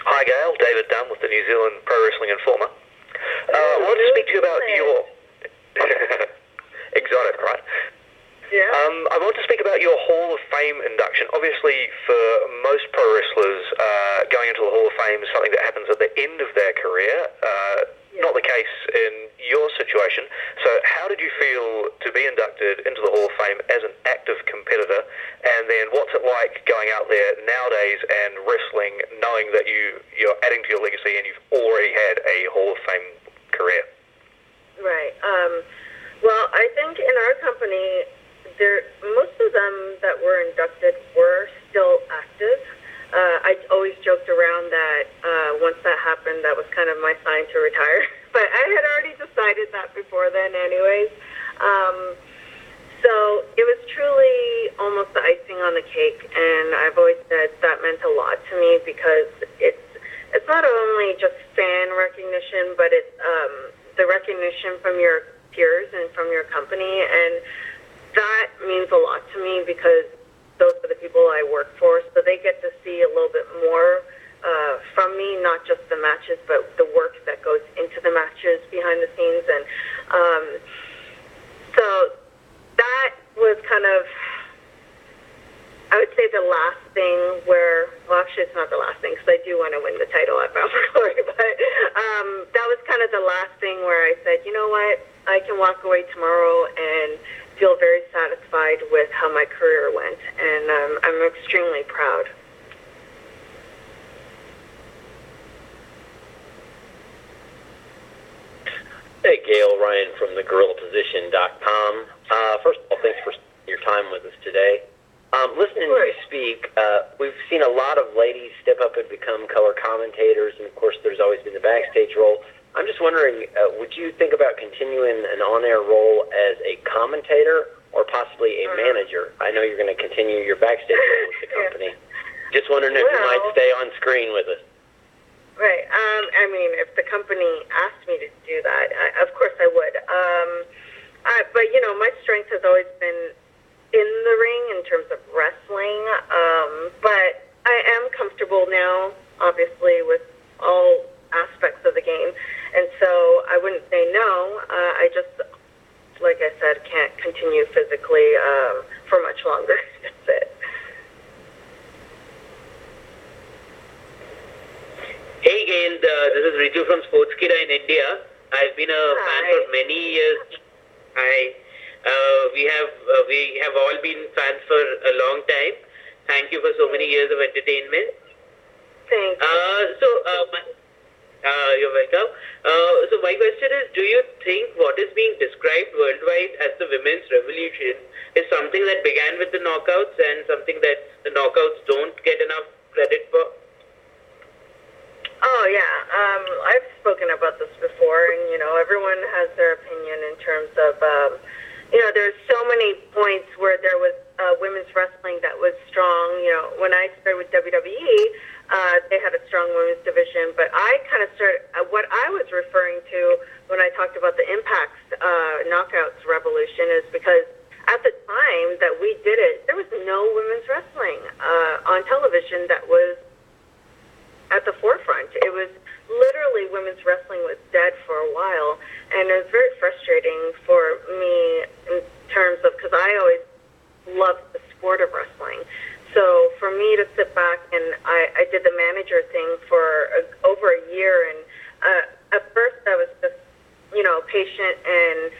Hi Gail, David Dunn with the New Zealand Pro Wrestling Informer. I wanted to speak to you about your... Exotic, right? Yeah. I want to speak about your Hall of Fame induction. Obviously, for most pro wrestlers, going into the Hall of Fame is something that happens at the end of their career. Not the case in your situation. So how did you feel to be inducted into the Hall of Fame as an active competitor? And then what's it like going out there nowadays and wrestling, knowing that you're adding to your legacy and you've already had a Hall of Fame career? Right. Well, I think in our company, most of them that were inducted were still active. I always joked around that once that happened, that was kind of my sign to retire. But I had already decided that before then anyways. So it was truly almost the icing on the cake, and I've always said that meant a lot to me because it's not only just fan recognition, but it's the recognition from your peers and from your company, and that means a lot to me because those are the people I work for, so they get to see a little bit more from me, not just the matches, but the work that goes into the matches behind the scenes. And so that was kind of, I would say, the last thing where, well, actually it's not the last thing because I do want to win the title at Bound for Glory, but that was kind of the last thing where I said, you know what, I can walk away tomorrow and feel very satisfied with how my career went, and I'm extremely proud. Hey, Gail, Ryan from thegorillaposition.com. First of all, thanks for your time with us today. Listening to you speak, we've seen a lot of ladies step up and become color commentators, and of course there's always been the backstage role. I'm just wondering, would you think about continuing an on-air role as a commentator or possibly a manager? I know you're going to continue your backstage role with the company. Just wondering if you might stay on screen with us. Right. I mean, if the company asked me to do that, of course I would. But, you know, my strength has always been in the ring in terms of wrestling. But I am comfortable now, obviously, with all aspects of the game. And so I wouldn't say no. I just, like I said, can't continue physically for much longer. That's it. Hey Gail, this is Riju from Sportskida in India. I've been a fan for many years. Hi. We have all been fans for a long time. Thank you for so many years of entertainment. Thank you. You're welcome. So my question is, do you think what is being described worldwide as the women's revolution is something that began with the knockouts and something that the knockouts don't get enough credit for? Oh, yeah. I've spoken about this before, and, you know, everyone has their opinion in terms of, you know, there's so many points where there was women's wrestling that was strong. You know, when I started with WWE, they had a strong women's division, but I kind of started, what I was referring to when I talked about the Impact's Knockouts revolution is because at the time that we did it, there was no women's wrestling on television that was at the forefront. It was literally women's wrestling was dead for a while, and it was very frustrating for me in terms of, because I always loved the sport of wrestling. So for me to sit back, and I did the manager thing for over a year, and at first I was just, you know, patient and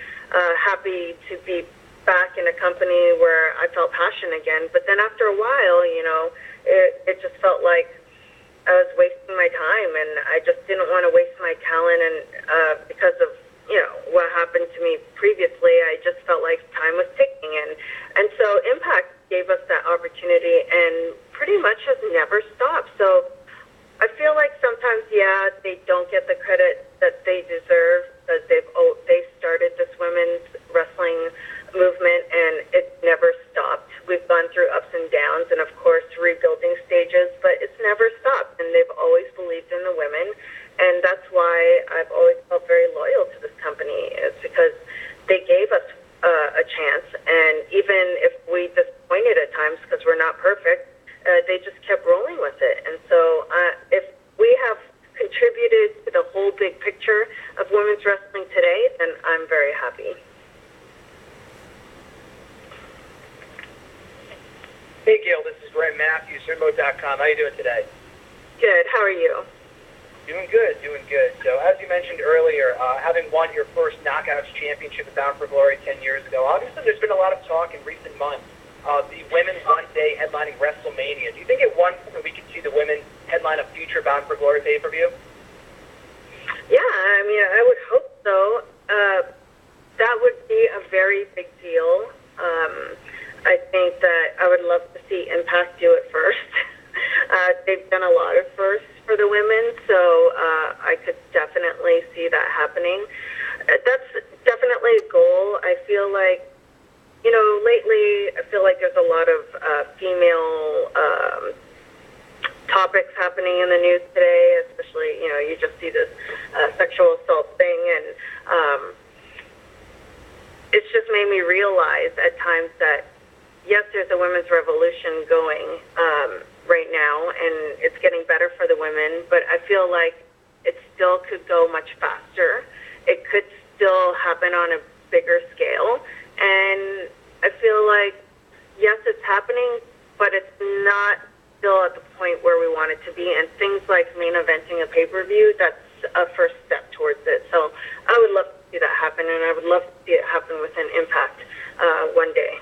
happy to be back in a company where I felt passion again. But then after a while, you know, it just felt like I was wasting my time, and I just didn't want to waste my talent, and because of, you know, what happened to me previously, I just felt like time was ticking, and so Impact gave us that opportunity and pretty much has never stopped. So I feel like sometimes, yeah, they don't get the credit that they deserve because they started this women's wrestling movement, and it's never stopped. We've gone through ups and downs and, of course, rebuilding stages, but it's never stopped, and they've always believed in the women, and that's why I've always felt very loyal to this company. It's because they gave us a chance, and even if we disappointed at times because we're not perfect, they just kept rolling with it. And so if we big picture of women's wrestling today, then I'm very happy. Hey, Gail, this is Graham Matthews, Remote.com. How are you doing today? Good. How are you? Doing good, doing good. So, as you mentioned earlier, having won your first Knockouts championship at Bound for Glory 10 years ago, obviously there's been a lot of talk in recent months of the women's one-day headlining WrestleMania. Do you think at one point we could see the women headline a future Bound for Glory pay-per-view? Yeah, I mean, I would hope so. That would be a very big deal. I think that I would love to see Impact do it first. They've done a lot of firsts for the women, so I could definitely see that happening. That's definitely a goal. I feel like, lately I feel like there's a lot of female topics happening in the news today, especially, you just see this sexual assault thing, and it's just made me realize at times that, yes, there's a women's revolution going right now, and it's getting better for the women, but I feel like it still could go much faster. It could still happen on a bigger scale, and I feel like, yes, it's happening, but it's not still at the point where we want it to be, and things like main eventing a pay-per-view, that's a first step towards it. So I would love to see that happen, and I would love to see it happen within Impact one day.